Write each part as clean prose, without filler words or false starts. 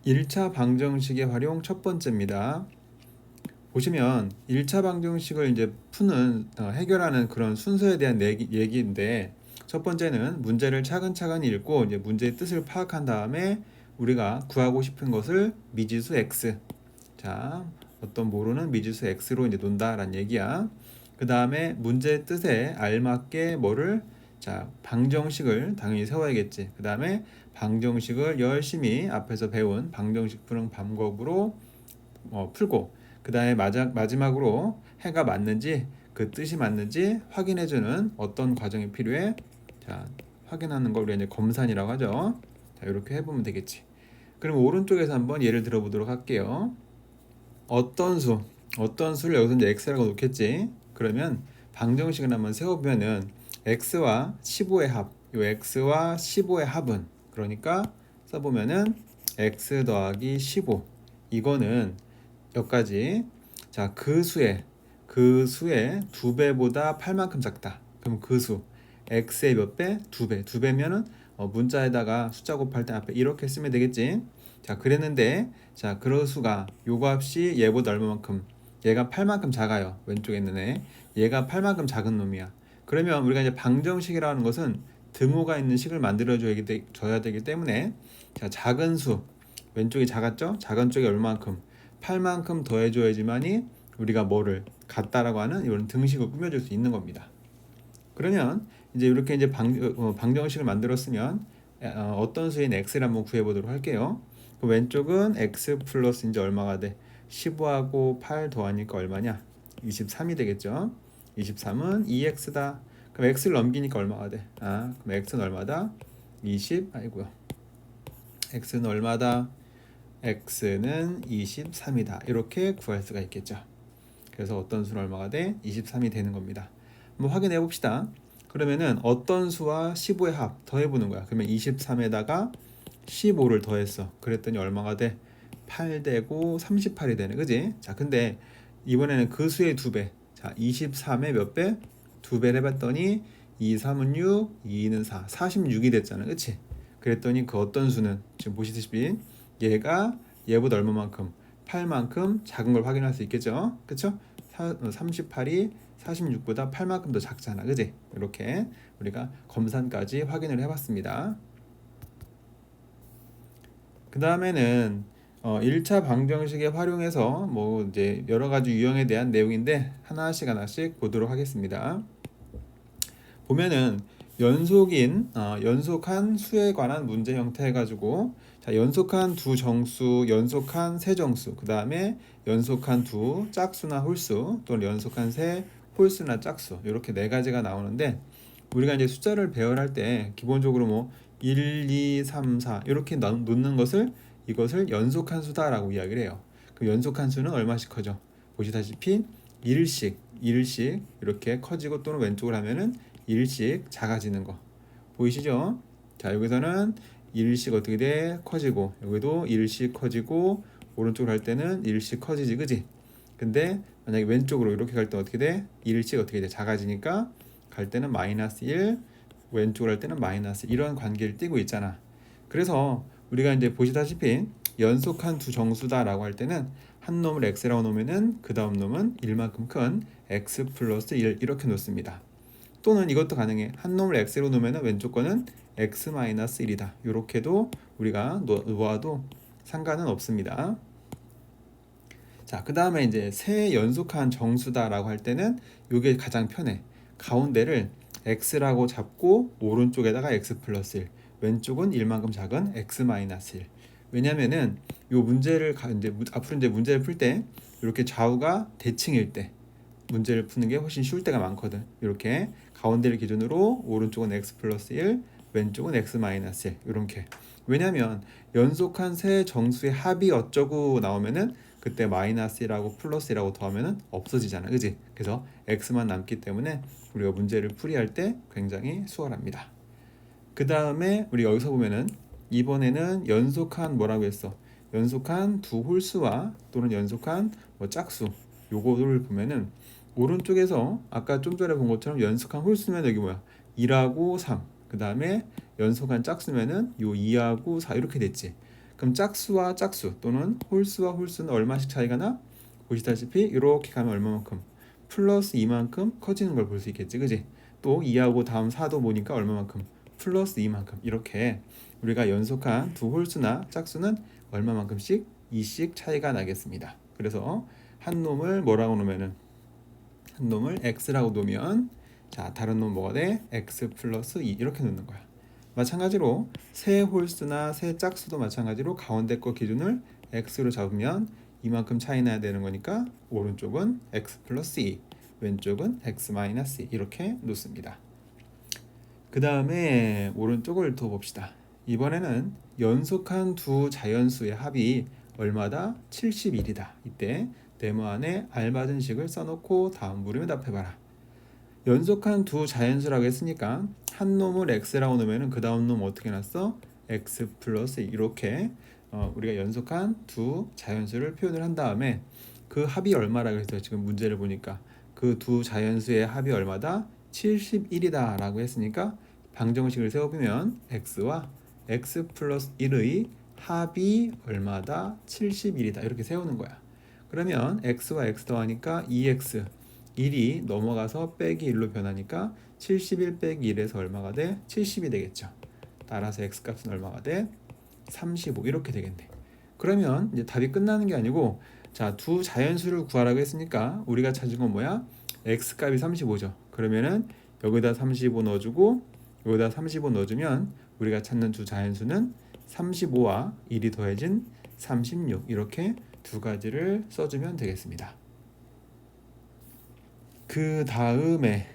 1차 방정식의 활용 첫 번째입니다. 보시면 1차 방정식을 이제 푸는 해결하는 그런 순서에 대한 얘기인데, 첫 번째는 문제를 차근차근 읽고 이제 문제의 뜻을 파악한 다음에 우리가 구하고 싶은 것을 미지수 x, 자 어떤 모르는 미지수 x로 이제 논다라는 얘기야. 그 다음에 문제의 뜻에 알맞게 뭐를, 자 방정식을 당연히 세워야겠지. 그 다음에 방정식을 열심히 앞에서 배운 방정식 푸는 방법으로 풀고, 그 다음에 마지막으로 해가 맞는지 그 뜻이 맞는지 확인해주는 어떤 과정이 필요해? 자 확인하는 걸 우리가 이제 검산이라고 하죠. 자 이렇게 해보면 되겠지. 그럼 오른쪽에서 한번 예를 들어보도록 할게요. 어떤 수를 여기서 이제 x라고 놓겠지. 그러면 방정식을 한번 세워보면은 x와 15의 합, 요 x와 15의 합은, 그러니까 써보면은 x 더하기 15, 이거는 여기까지. 자, 그 수의 2배보다 8만큼 작다. 그럼 그 수 x의 몇 배? 2배. 2배면은 문자에다가 숫자 곱할 때 앞에 이렇게 쓰면 되겠지. 자, 그랬는데, 자, 그 수가 요거 합이 얘보다 얼마만큼? 얘가 8만큼 작아요. 왼쪽에 있는 애. 얘가 8만큼 작은 놈이야. 그러면 우리가 이제 방정식이라는 것은 등호가 있는 식을 만들어 줘야 되기 때문에, 자, 작은 수 왼쪽이 작았죠? 작은 쪽이 얼마만큼? 8만큼 더해줘야지만이 우리가 뭐를 같다라고 하는 이런 등식을 꾸며줄 수 있는 겁니다. 그러면 이제 이렇게 이제 방정식을 만들었으면 어떤 수인 x를 한번 구해보도록 할게요. 그 왼쪽은 x 플러스 이제 얼마가 돼? 15하고 8 더하니까 얼마냐? 23이 되겠죠. 23은 2x다. 그럼 x를 넘기니까 얼마가 돼? 그럼 x는 얼마다? 20, 아이고요. x는 얼마다? x는 23이다. 이렇게 구할 수가 있겠죠. 그래서 어떤 수는 얼마가 돼? 23이 되는 겁니다. 한번 확인해 봅시다. 그러면은 어떤 수와 15의 합 더해보는 거야. 그러면 23에다가 15를 더했어. 그랬더니 얼마가 돼? 8 되고 38이 되네. 그지? 자, 근데 이번에는 그 수의 2배. 자, 23의 몇 배? 2배를 해봤더니 2, 3은 6, 2는 4, 46이 됐잖아. 그치? 그랬더니 그 어떤 수는 지금 보시다시피 얘가 얘보다 얼마만큼? 8만큼 작은 걸 확인할 수 있겠죠? 그쵸? 38이 46보다 8만큼 더 작잖아. 그지? 이렇게 우리가 검산까지 확인을 해봤습니다. 그 다음에는 1차 방정식에 활용해서 뭐 이제 여러 가지 유형에 대한 내용인데 하나씩 보도록 하겠습니다. 보면은 연속한 수에 관한 문제 형태 해가지고, 자, 연속한 두 정수, 연속한 세 정수, 그 다음에 연속한 두 짝수나 홀수, 또는 연속한 세 홀수나 짝수, 이렇게 네 가지가 나오는데, 우리가 이제 숫자를 배열할 때 기본적으로 뭐 1, 2, 3, 4 이렇게 놓는 것을, 이것을 연속한 수다라고 이야기를 해요. 그 연속한 수는 얼마씩 커져? 보시다시피 1씩 이렇게 커지고, 또는 왼쪽으로 하면은 1씩 작아지는 거 보이시죠? 자, 여기서는 1씩 어떻게 돼? 커지고, 여기도 1씩 커지고, 오른쪽으로 할 때는 1씩 커지지, 그지? 근데 만약에 왼쪽으로 이렇게 갈 때 어떻게 돼? 1씩 어떻게 돼? 작아지니까 갈 때는 마이너스 1, 왼쪽으로 할 때는 마이너스, 이런 관계를 띠고 있잖아. 그래서 우리가 이제 보시다시피 연속한 두 정수다라고 할 때는 한 놈을 x라고 놓으면은 그 다음 놈은 1만큼 큰 x 플러스 1 이렇게 놓습니다. 또는 이것도 가능해. 한 놈을 x로 놓으면 왼쪽 거는 x 마이너스 1이다. 이렇게도 우리가 놓아도 상관은 없습니다. 자, 그 다음에 이제 세 연속한 정수다라고 할 때는 이게 가장 편해. 가운데를 x라고 잡고 오른쪽에다가 x 플러스 1, 왼쪽은 1만큼 작은 x 마이너스 1. 왜냐면은 요 문제를 이제 앞으로 이제 문제를 풀 때 이렇게 좌우가 대칭일 때 문제를 푸는 게 훨씬 쉬울 때가 많거든. 이렇게 가운데를 기준으로 오른쪽은 x 플러스 1, 왼쪽은 x 마이너스 1 이렇게. 왜냐면 연속한 세 정수의 합이 어쩌고 나오면은 그때 마이너스라고 플러스라고 더하면은 없어지잖아. 그지? 그래서 x만 남기 때문에 우리가 문제를 풀이할 때 굉장히 수월합니다. 그 다음에 우리 여기서 보면은 이번에는 연속한 뭐라고 했어? 연속한 두 홀수와 또는 연속한 뭐 짝수, 요거를 보면은 오른쪽에서 아까 좀 전에 본 것처럼 연속한 홀수면 여기 뭐야? 2하고 3. 그 다음에 연속한 짝수면은 요 2하고 4 이렇게 됐지. 그럼 짝수와 짝수 또는 홀수와 홀수는 얼마씩 차이가 나? 보시다시피 이렇게 가면 얼마만큼? 플러스 2만큼 커지는 걸 볼 수 있겠지, 그지? 또 2하고 다음 4도 보니까 얼마만큼? 플러스 2만큼. 이렇게 우리가 연속한 두 홀수나 짝수는 얼마만큼씩? 2씩 차이가 나겠습니다. 그래서 한 놈을 뭐라고 놓으면은 한 놈을 x라고 놓으면 자, 다른 놈 뭐가 돼? x 플러스 2 이렇게 놓는 거야. 마찬가지로 세 홀수나 세 짝수도 마찬가지로 가운데 거 기준을 x로 잡으면 이만큼 차이 나야 되는 거니까 오른쪽은 x 플러스 2, 왼쪽은 x 마이너스 2 이렇게 놓습니다. 그 다음에 오른쪽을 더 봅시다. 이번에는 연속한 두 자연수의 합이 얼마다? 71이다. 이때 네모 안에 알맞은 식을 써놓고 다음 물음에 답해봐라. 연속한 두 자연수라고 했으니까 한 놈을 x라고 놓으면 그 다음 놈 어떻게 놨어? x 플러스 이렇게 우리가 연속한 두 자연수를 표현을 한 다음에 그 합이 얼마라고 해서 지금 문제를 보니까 그 두 자연수의 합이 얼마다? 71이다 라고 했으니까 방정식을 세워보면 x와 x 플러스 1의 합이 얼마다? 71이다 이렇게 세우는 거야. 그러면 x와 x 더하니까 2x 1이 넘어가서 빼기 1로 변하니까 71 빼기 1에서 얼마가 돼? 70이 되겠죠. 따라서 x값은 얼마가 돼? 35 이렇게 되겠네. 그러면 이제 답이 끝나는 게 아니고 자, 두 자연수를 구하라고 했으니까 우리가 찾은 건 뭐야? x값이 35죠. 그러면은 여기다 35 넣어주고 여기다 35 넣어주면 우리가 찾는 두 자연수는 35와 1이 더해진 36 이렇게 두 가지를 써주면 되겠습니다. 그 다음에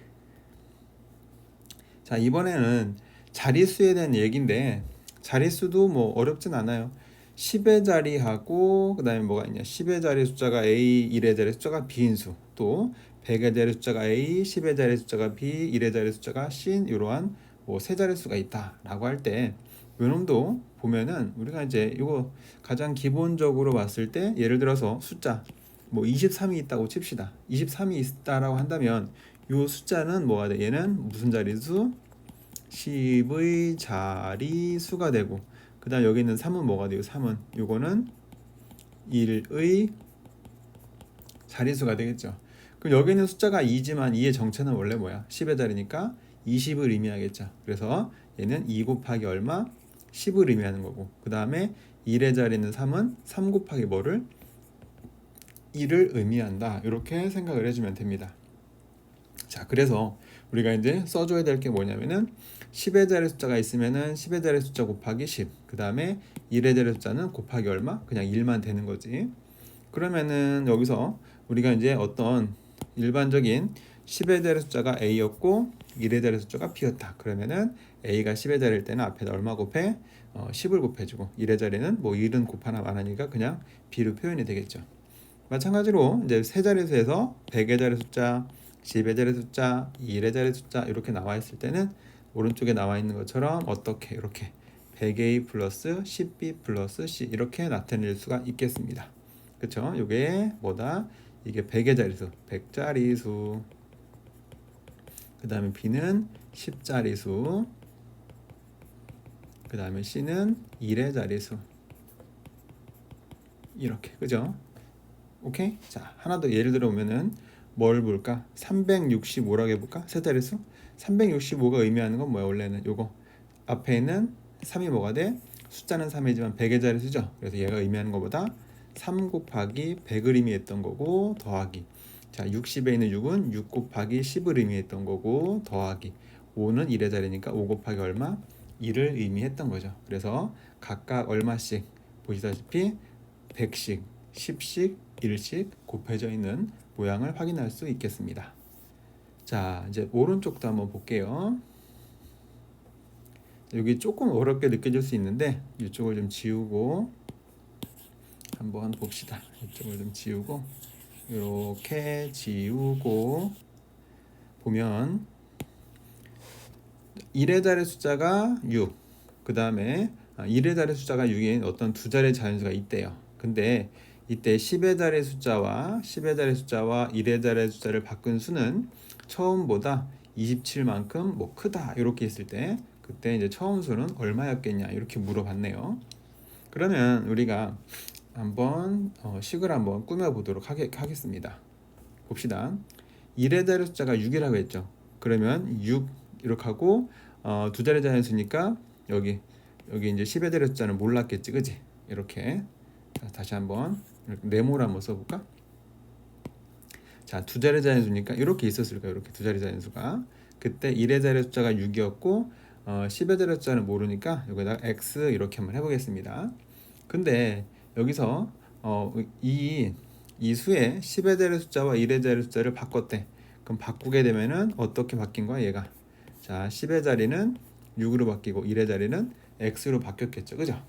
자, 이번에는 자릿수에 대한 얘기인데 자릿수도 뭐 어렵진 않아요. 10의 자리하고 그 다음에 뭐가 있냐, 10의 자리 숫자가 A, 1의 자리 숫자가 B인수, 또 100의 자리 숫자가 A, 10의 자리 숫자가 B, 1의 자리 숫자가 C 이러한 뭐 세 자릿수가 있다 라고 할 때 요놈도 보면은 우리가 이제 이거 가장 기본적으로 봤을 때 예를 들어서 숫자 뭐 23이 있다고 칩시다. 23이 있다라고 한다면 요 숫자는 뭐가 돼? 얘는 무슨 자리수? 10의 자리수가 되고 그 다음 여기 있는 3은 뭐가 돼요? 3은 요거는 1의 자리수가 되겠죠. 그럼 여기 있는 숫자가 2지만 2의 정체는 원래 뭐야? 10의 자리니까 20을 의미하겠죠. 그래서 얘는 2 곱하기 얼마? 10을 의미하는 거고 그 다음에 1의 자리는 3은 3 곱하기 뭐를? 1을 의미한다. 이렇게 생각을 해주면 됩니다. 자, 그래서 우리가 이제 써줘야 될 게 뭐냐면은 10의 자리 숫자가 있으면은 10의 자리 숫자 곱하기 10. 그 다음에 1의 자리 숫자는 곱하기 얼마? 그냥 1만 되는 거지. 그러면은 여기서 우리가 이제 어떤 일반적인 10의 자리 숫자가 A였고 1의 자리 숫자가 B였다. 그러면은 A가 10의 자리일 때는 앞에다 얼마 곱해? 10을 곱해주고 1의 자리는 뭐 1은 곱하나 말하니까 그냥 B로 표현이 되겠죠. 마찬가지로 이제 세 자릿수에서 100의 자리 숫자, 10의 자리 숫자, 1의 자리 숫자 이렇게 나와 있을 때는 오른쪽에 나와 있는 것처럼 어떻게 이렇게 100A 플러스 10B 플러스 C 이렇게 나타낼 수가 있겠습니다. 그쵸? 이게 뭐다? 이게 100의 자리수, 100자리수. 그 다음에 B는 10자리수. 그 다음에 C는 1의 자리수. 이렇게, 그죠? 오케이? 자, 하나 더 예를 들어 보면은 뭘 볼까? 365라고 해볼까? 세 자릿수? 365가 의미하는 건 뭐야? 원래는 요거 앞에 있는 3이 뭐가 돼? 숫자는 3이지만 100의 자릿수죠. 그래서 얘가 의미하는 것보다 3 곱하기 100을 의미했던 거고 더하기 자 60에 있는 6은 6 곱하기 10을 의미했던 거고 더하기 5는 1의 자리니까 5 곱하기 얼마? 1을 의미했던 거죠. 그래서 각각 얼마씩 보시다시피 100씩 10씩 1씩 곱해져 있는 모양을 확인할 수 있겠습니다. 자, 이제 오른쪽도 한번 볼게요. 여기 조금 어렵게 느껴질 수 있는데 이쪽을 좀 지우고 한번 봅시다. 이쪽을 좀 지우고 이렇게 지우고 보면 1의 자리 숫자가 6, 그 다음에 1의 자리 숫자가 6인 어떤 두 자리의 자연수가 있대요. 근데 이때 10의 자리 숫자와 10의 자리 숫자와 1의 자리 숫자를 바꾼 수는 처음보다 27만큼 뭐 크다 이렇게 했을 때 그때 이제 처음 수는 얼마였겠냐 이렇게 물어봤네요. 그러면 우리가 한번 식을 한번 꾸며 보도록 하겠습니다. 봅시다. 1의 자리 숫자가 6이라고 했죠. 그러면 6 이렇게 하고 두 자리 자연수니까 여기 이제 10의 자리 숫자는 몰랐겠지, 그지? 이렇게. 자, 다시 한번 이렇게 네모를 한번 써볼까? 자, 두 자리 자연수니까 이렇게 있었을 거예요. 이렇게 두 자리 자연수가. 그때 1의 자리 숫자가 6이었고 10의 자리 숫자는 모르니까 여기다가 x 이렇게 한번 해보겠습니다. 근데 여기서 이 수의 10의 자리 숫자와 1의 자리 숫자를 바꿨대. 그럼 바꾸게 되면은 어떻게 바뀐 거야, 얘가? 자, 10의 자리는 6으로 바뀌고 1의 자리는 x로 바뀌었겠죠, 그죠?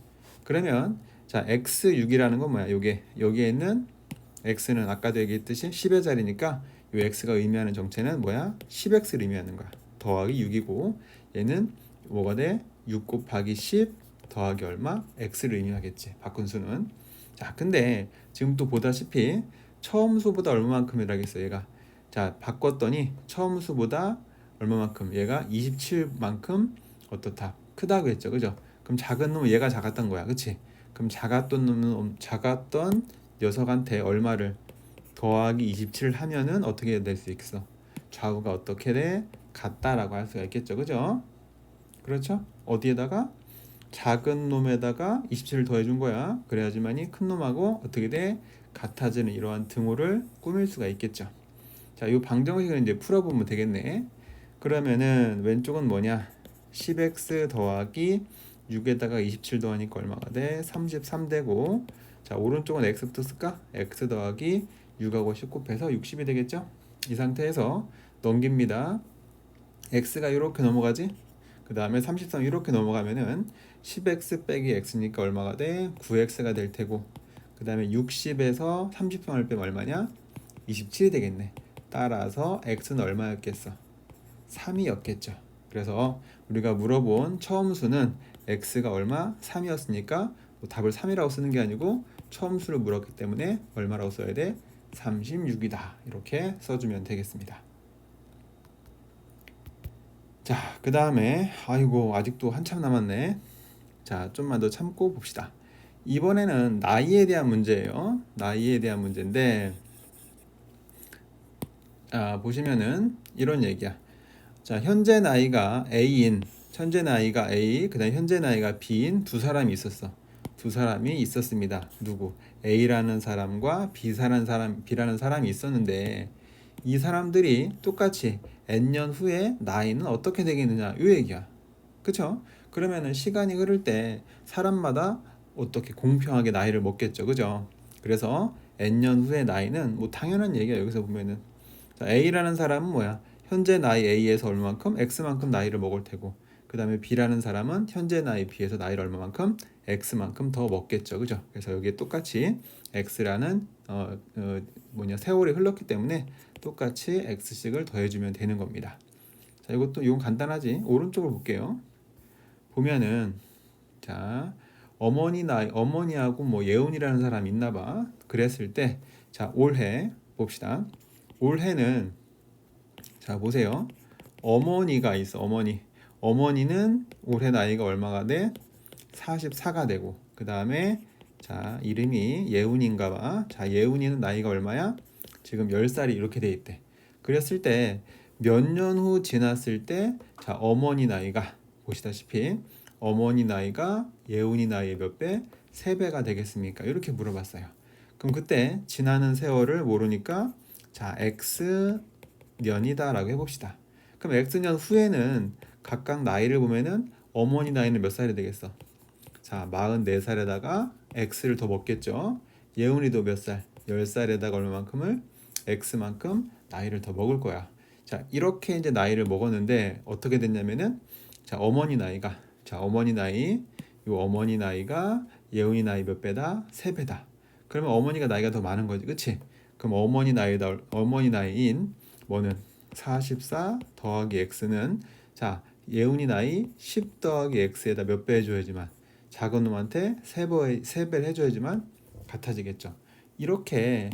그러면 자, x6이라는 건 뭐야? 여기에 있는 x는 아까도 얘기했듯이 10의 자리니까 이 x가 의미하는 정체는 뭐야? 10x를 의미하는 거야. 더하기 6이고 얘는 뭐가 돼? 6 곱하기 10 더하기 얼마? x를 의미하겠지. 바꾼 수는. 자, 근데 지금 또 보다시피 처음 수보다 얼마만큼이라겠어, 얘가. 자, 바꿨더니 처음 수보다 얼마만큼? 얘가 27만큼 어떻다? 크다고 했죠, 그죠? 그럼 작은 놈은 얘가 작았던 거야, 그치? 그럼 작았던 놈은 작았던 녀석한테 얼마를 더하기 27 하면은 어떻게 될 수 있어? 좌우가 어떻게 돼? 같다라고 할 수가 있겠죠, 그죠? 그렇죠? 어디에다가? 작은 놈에다가 27을 더해준 거야. 그래야지만이 큰 놈하고 어떻게 돼? 같아지는 이러한 등호를 꾸밀 수가 있겠죠. 자, 이 방정식을 이제 풀어보면 되겠네. 그러면은 왼쪽은 뭐냐? 10x 더하기 6에다가 27 더하니까 얼마가 돼? 33 되고. 자, 오른쪽은 x부터 쓸까? x 더하기 6하고 10 곱해서 60이 되겠죠? 이 상태에서 넘깁니다. x가 이렇게 넘어가지? 그 다음에 33 이렇게 넘어가면은 10x 빼기 x니까 얼마가 돼? 9x가 될 테고, 그 다음에 60에서 33을 빼면 얼마냐? 27이 되겠네. 따라서 x는 얼마였겠어? 3이었겠죠. 그래서 우리가 물어본 처음 수는 x가 얼마? 3이었으니까 뭐 답을 3이라고 쓰는 게 아니고 처음 수를 물었기 때문에 얼마라고 써야 돼? 36이다. 이렇게 써주면 되겠습니다. 자, 그 다음에 아이고 아직도 한참 남았네. 자, 좀만 더 참고 봅시다. 이번에는 나이에 대한 문제예요. 나이에 대한 문제인데, 보시면은 이런 얘기야. 자, 현재 나이가 A, 그 다음에 현재 나이가 B인 두 사람이 있었어. 두 사람이 있었습니다. 누구? A라는 사람과 B라는 사람이 있었는데, 이 사람들이 똑같이 N년 후에 나이는 어떻게 되겠느냐, 이 얘기야. 그쵸? 그러면은 시간이 흐를 때 사람마다 어떻게 공평하게 나이를 먹겠죠, 그죠? 그래서 N년 후의 나이는 뭐 당연한 얘기야. 여기서 보면은 자, A라는 사람은 뭐야? 현재 나이 A에서 얼마만큼? X만큼 나이를 먹을 테고, 그 다음에 B라는 사람은 현재 나이 B에서 나이를 얼마만큼? X만큼 더 먹겠죠, 그죠? 그래서 여기에 똑같이 X라는 세월이 흘렀기 때문에 똑같이 X씩을 더해주면 되는 겁니다. 자, 이건 간단하지? 오른쪽을 볼게요. 보면은 자, 어머니하고 뭐 예훈이라는 사람이 있나 봐. 그랬을 때 자, 올해 봅시다. 올해는 자, 보세요. 어머니가 있어. 어머니는 올해 나이가 얼마가 돼? 44가 되고, 그 다음에 자, 이름이 예훈인가 봐. 자, 예훈이는 나이가 얼마야? 지금 10살이 이렇게 돼 있대. 그랬을 때 몇 년 후 지났을 때 자, 어머니 나이가 보시다시피 어머니 나이가 예훈이 나이의 몇 배? 3배가 되겠습니까? 이렇게 물어봤어요. 그럼 그때 지나는 세월을 모르니까 자, X년이다 라고 해봅시다. 그럼 X년 후에는 각각 나이를 보면은 어머니 나이는 몇 살이 되겠어? 자, 44살에다가 X를 더 먹겠죠. 예훈이도 몇 살? 10살에다가 얼마만큼을? X만큼 나이를 더 먹을 거야. 자, 이렇게 이제 나이를 먹었는데 어떻게 됐냐면은 자, 어머니 나이가 예훈이 나이 몇 배다? 3배다. 그러면 어머니가 나이가 더 많은 거지, 그치? 그럼 어머니 나이인 뭐는 44 더하기 x는 자, 예훈이 나이 10 더하기 x에다 몇 배 해줘야지만 작은 놈한테 3배를 해줘야지만 같아지겠죠. 이렇게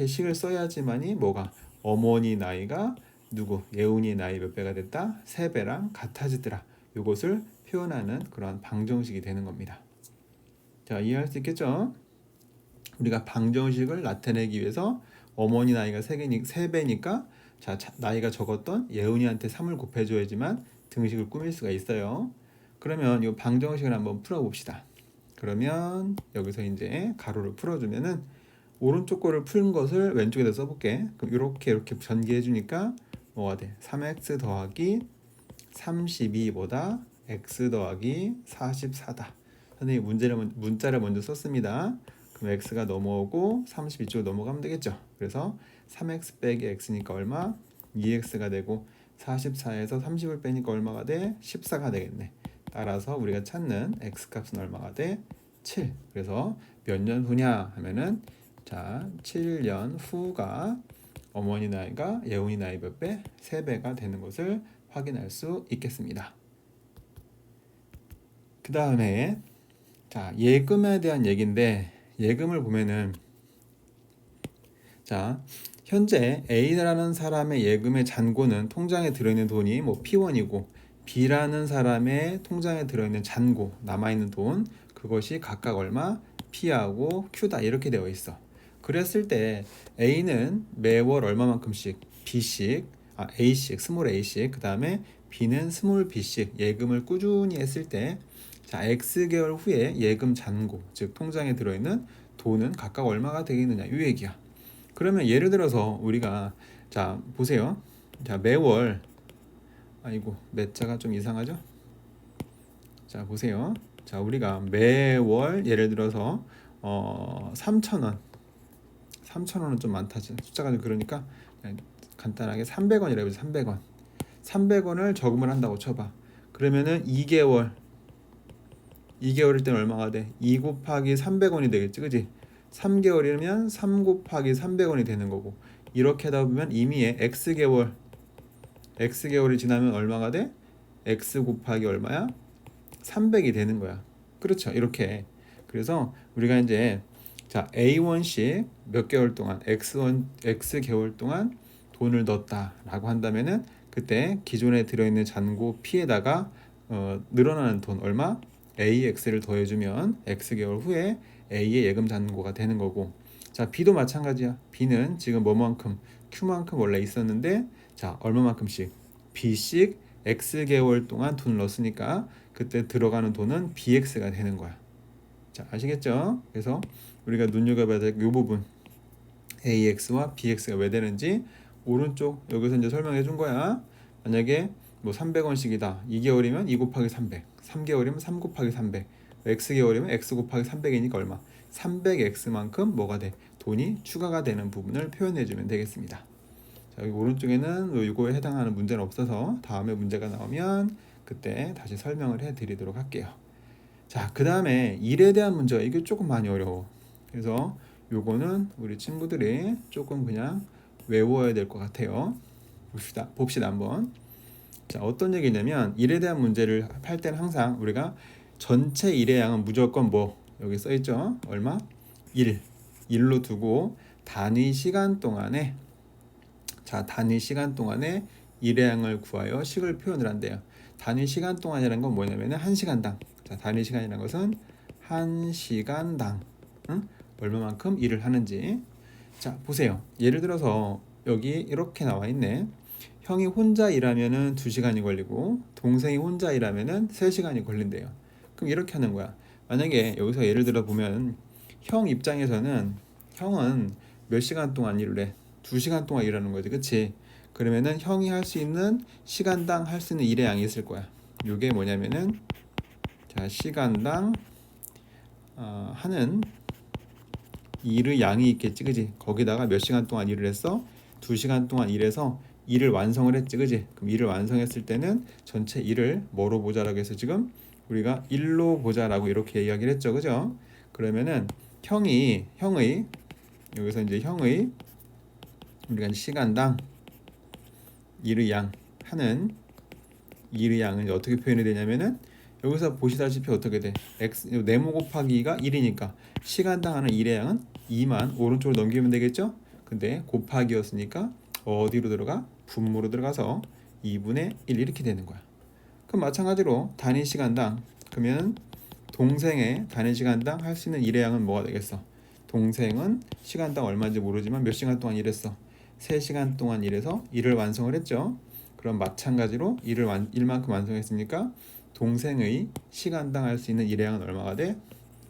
식을 써야지만이 뭐가 어머니 나이가 누구 예훈이 나이 몇 배가 됐다? 3배랑 같아지더라. 이것을 표현하는 그런 방정식이 되는 겁니다. 자, 이해할 수 있겠죠? 우리가 방정식을 나타내기 위해서 어머니 나이가 3배니까 자, 나이가 적었던 예은이한테 3을 곱해줘야지만 등식을 꾸밀 수가 있어요. 그러면 이 방정식을 한번 풀어봅시다. 그러면 여기서 이제 가로를 풀어주면은 오른쪽 거를 푼 것을 왼쪽에다 써볼게. 그럼 이렇게 전개해 주니까 뭐가 돼? 3x 더하기 32보다 x 더하기 44다. 선생님이 문자를 먼저 썼습니다. 그럼 x가 넘어오고 32쪽으로 넘어가면 되겠죠. 그래서 3x 빼기 x니까 얼마? 2x가 되고 44에서 30을 빼니까 얼마가 돼? 14가 되겠네. 따라서 우리가 찾는 x값은 얼마가 돼? 7. 그래서 몇 년 후냐 하면은 자 7년 후가 어머니 나이가 예훈이 나이 몇 배? 3배가 되는 것을 확인할 수 있겠습니다. 그 다음에 자 예금에 대한 얘기인데 예금을 보면은 자 현재 A라는 사람의 예금의 잔고는 통장에 들어있는 돈이 뭐 P1이고 B라는 사람의 통장에 들어있는 잔고 남아있는 돈 그것이 각각 얼마? P하고 Q다 이렇게 되어 있어. 그랬을 때 A는 매월 얼마만큼씩 A씩 스몰 A씩 그 다음에 B는 스몰 B씩 예금을 꾸준히 했을 때 자 X개월 후에 예금 잔고 즉 통장에 들어있는 돈은 각각 얼마가 되겠느냐 이 얘기야. 그러면 예를 들어서 우리가 자 보세요. 자 매월 아이고 매자가 좀 이상하죠? 자 보세요. 자 우리가 매월 예를 들어서 3,000원 3,000원은 좀 많다 숫자가 좀 그러니까 간단하게 300원이라고 해서 300원을 저금을 한다고 쳐봐. 그러면은 2개월일 때는 얼마가 돼? 2 곱하기 300원이 되겠지 그지? 3개월이면 3 곱하기 300원이 되는 거고 이렇게 하다 보면 이미 X개월이 지나면 얼마가 돼? X 곱하기 얼마야? 300이 되는 거야. 그렇죠. 이렇게. 그래서 우리가 이제 자 A1씩 몇 개월 동안 X개월 동안 돈을 넣었다라고 한다면은 그때 기존에 들어있는 잔고 P에다가 늘어나는 돈 얼마? AX를 더해주면 X개월 후에 A의 예금 잔고가 되는 거고 자 B도 마찬가지야. B는 지금 뭐만큼 Q만큼 원래 있었는데 자 얼마만큼씩 B씩 X개월 동안 돈을 넣었으니까 그때 들어가는 돈은 BX가 되는 거야. 자 아시겠죠? 그래서 우리가 눈여겨봐야 될 이 부분 AX와 BX가 왜 되는지 오른쪽 여기서 이제 설명해 준 거야. 만약에 뭐 300원씩이다. 2개월이면 2 곱하기 300 3개월이면 3 곱하기 300 X개월이면 X 곱하기 300이니까 얼마? 300X만큼 뭐가 돼? 돈이 추가가 되는 부분을 표현해 주면 되겠습니다. 자, 여기 오른쪽에는 이거에 해당하는 문제는 없어서 다음에 문제가 나오면 그때 다시 설명을 해 드리도록 할게요. 자, 그 다음에 일에 대한 문제가 이게 조금 많이 어려워. 그래서 요거는 우리 친구들이 조금 그냥 외워야 될 것 같아요. 봅시다 한번. 자, 어떤 얘기냐면 일에 대한 문제를 할 때는 항상 우리가 전체 일의 양은 무조건 뭐 여기 써 있죠? 얼마? 1로 두고 단위 시간 동안에 일의 양을 구하여 식을 표현을 한대요. 단위 시간 동안이라는 건 뭐냐면은 1시간당. 자, 단위 시간이라는 것은 1시간당 얼마만큼 일을 하는지. 자, 보세요. 예를 들어서 여기 이렇게 나와 있네. 형이 혼자 일하면은 2시간이 걸리고 동생이 혼자 일하면은 3시간이 걸린대요. 그럼 이렇게 하는 거야. 만약에 여기서 예를 들어 보면 형 입장에서는 형은 몇 시간 동안 일을 해? 2시간 동안 일하는 거지, 그치? 그러면은 형이 할 수 있는 시간당 할 수 있는 일의 양이 있을 거야. 이게 뭐냐면은 자 시간당 하는 일의 양이 있겠지, 그지? 거기다가 몇 시간 동안 일을 했어? 2시간 동안 일해서 일을 완성을 했지, 그지? 그럼 일을 완성했을 때는 전체 일을 뭐로 보자라고 해서 지금 우리가 일로 보자라고 이렇게 이야기를 했죠, 그죠? 그러면은 형의 여기서 이제 형의 우리가 시간당 일의 양 하는 일의 양은 어떻게 표현이 되냐면은 여기서 보시다시피 어떻게 돼? 네모 곱하기 2가 1이니까 시간당 하는 일의 양은 2만 오른쪽으로 넘기면 되겠죠? 근데 곱하기였으니까 어디로 들어가? 분모로 들어가서 2분의 1 이렇게 되는 거야. 그럼 마찬가지로 단위 시간당 그러면 동생의 단위 시간당 할 수 있는 일의 양은 뭐가 되겠어? 동생은 시간당 얼마인지 모르지만 몇 시간 동안 일했어. 3시간 동안 일해서 일을 완성을 했죠. 그럼 마찬가지로 일만큼 완성했으니까 동생의 시간당 할 수 있는 일의 양은 얼마가 돼?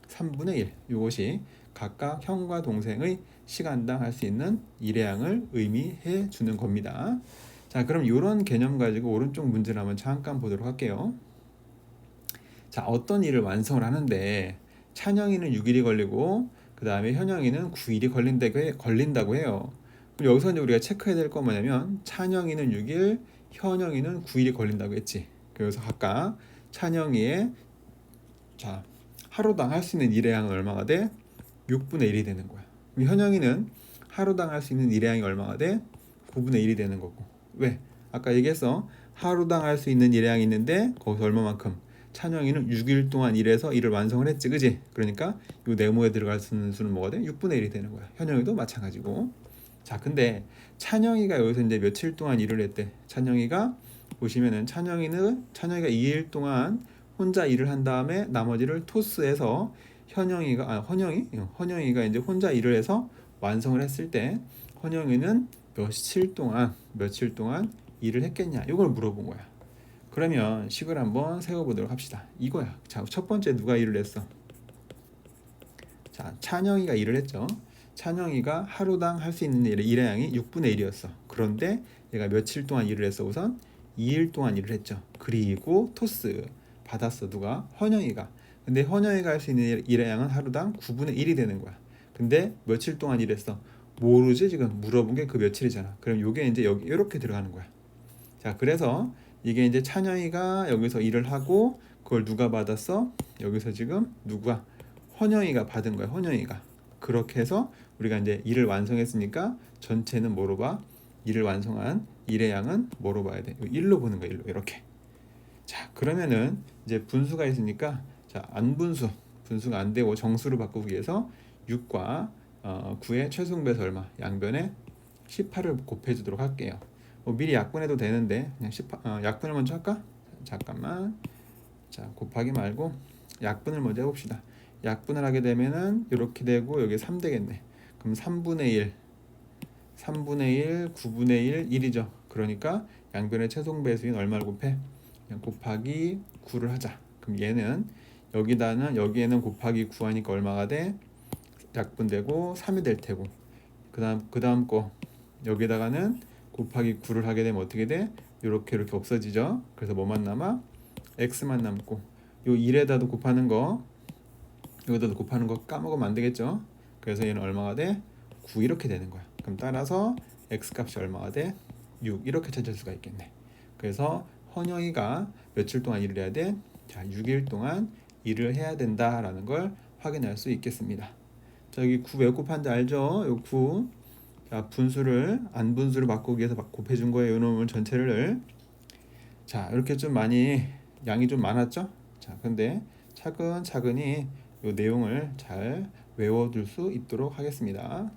3분의 1. 이것이 각각 형과 동생의 시간당 할 수 있는 일의 양을 의미해 주는 겁니다. 자, 그럼 이런 개념 가지고 오른쪽 문제를 한번 잠깐 보도록 할게요. 자, 어떤 일을 완성을 하는데 찬영이는 6일이 걸리고 그 다음에 현영이는 9일이 걸린다고 해요. 그럼 여기서 이제 우리가 체크해야 될 건 뭐냐면 찬영이는 6일, 현영이는 9일이 걸린다고 했지. 그래서 각각 찬영이의 자 하루당 할 수 있는 일의 양은 얼마가 돼? 6분의 1이 되는 거야. 그럼 현영이는 하루당 할 수 있는 일의 양이 얼마가 돼? 9분의 1이 되는 거고. 왜? 아까 얘기했어. 하루당 할 수 있는 일의 양이 있는데 거기서 얼마만큼? 찬영이는 6일 동안 일해서 일을 완성을 했지, 그지? 그러니까 이 네모에 들어갈 수 있는 수는 뭐가 돼? 6분의 1이 되는 거야. 현영이도 마찬가지고. 자, 근데 찬영이가 여기서 이제 며칠 동안 일을 했대. 찬영이가 보시면은 찬영이가 2일 동안 혼자 일을 한 다음에 나머지를 토스해서 헌영이가 이제 혼자 일을 해서 완성을 했을 때 헌영이는 며칠 동안 일을 했겠냐? 이걸 물어본 거야. 그러면 식을 한번 세워보도록 합시다. 이거야. 자, 첫 번째 누가 일을 했어? 자, 찬영이가 일을 했죠. 찬영이가 하루당 할 수 있는 일의 양이 6분의 1이었어. 그런데 얘가 며칠 동안 일을 했어? 우선 2일 동안 일을 했죠. 그리고 토스 받았어. 누가? 헌영이가. 근데 헌영이가 할 수 있는 일의 양은 하루당 9분의 1이 되는 거야. 근데 며칠 동안 일했어? 모르지. 지금 물어본 게 그 며칠이잖아. 그럼 요게 이제 여기 이렇게 들어가는 거야. 자, 그래서 이게 이제 찬영이가 여기서 일을 하고 그걸 누가 받았어? 여기서 지금 누가? 헌영이가 받은 거야. 헌영이가. 그렇게 해서 우리가 이제 일을 완성했으니까 전체는 뭐로 봐? 일을 완성한 일의 양은 뭐로 봐야 돼? 1로 보는 거야. 1로 이렇게. 자, 그러면은 이제 분수가 있으니까 자, 분수가 안 되고 정수로 바꾸기 위해서 6과 9의 최소배수 얼마? 양변에 18을 곱해주도록 할게요. 미리 약분해도 되는데 그냥 약분을 먼저 할까? 잠깐만. 자, 곱하기 말고 약분을 먼저 해봅시다. 약분을 하게 되면은 이렇게 되고 여기 3 되겠네. 그럼 3분의 1, 9분의 1, 1이죠. 그러니까 양변의 최소 배수인 얼마를 곱해? 그냥 곱하기 9를 하자. 그럼 여기에는 곱하기 9 하니까 얼마가 돼? 약분되고 3이 될 테고. 그 다음 거 여기다가는 곱하기 9를 하게 되면 어떻게 돼? 이렇게 없어지죠. 그래서 뭐만 남아? x만 남고 요 1에다도 곱하는 거 여기다도 곱하는 거 까먹으면 안 되겠죠. 그래서 얘는 얼마가 돼? 9 이렇게 되는 거야. 그럼 따라서 x 값이 얼마가 돼? 6 이렇게 찾을 수가 있겠네. 그래서 헌영이가 며칠 동안 일을 해야 돼? 자, 6일 동안 일을 해야 된다라는 걸 확인할 수 있겠습니다. 자, 여기 9 왜 곱한지 알죠? 요 9 자, 안분수를 바꾸기 위해서 곱해준 거예요. 요 놈을 전체를. 자, 이렇게 좀 많이 양이 좀 많았죠? 자, 근데 차근차근히 이 내용을 잘 외워둘 수 있도록 하겠습니다.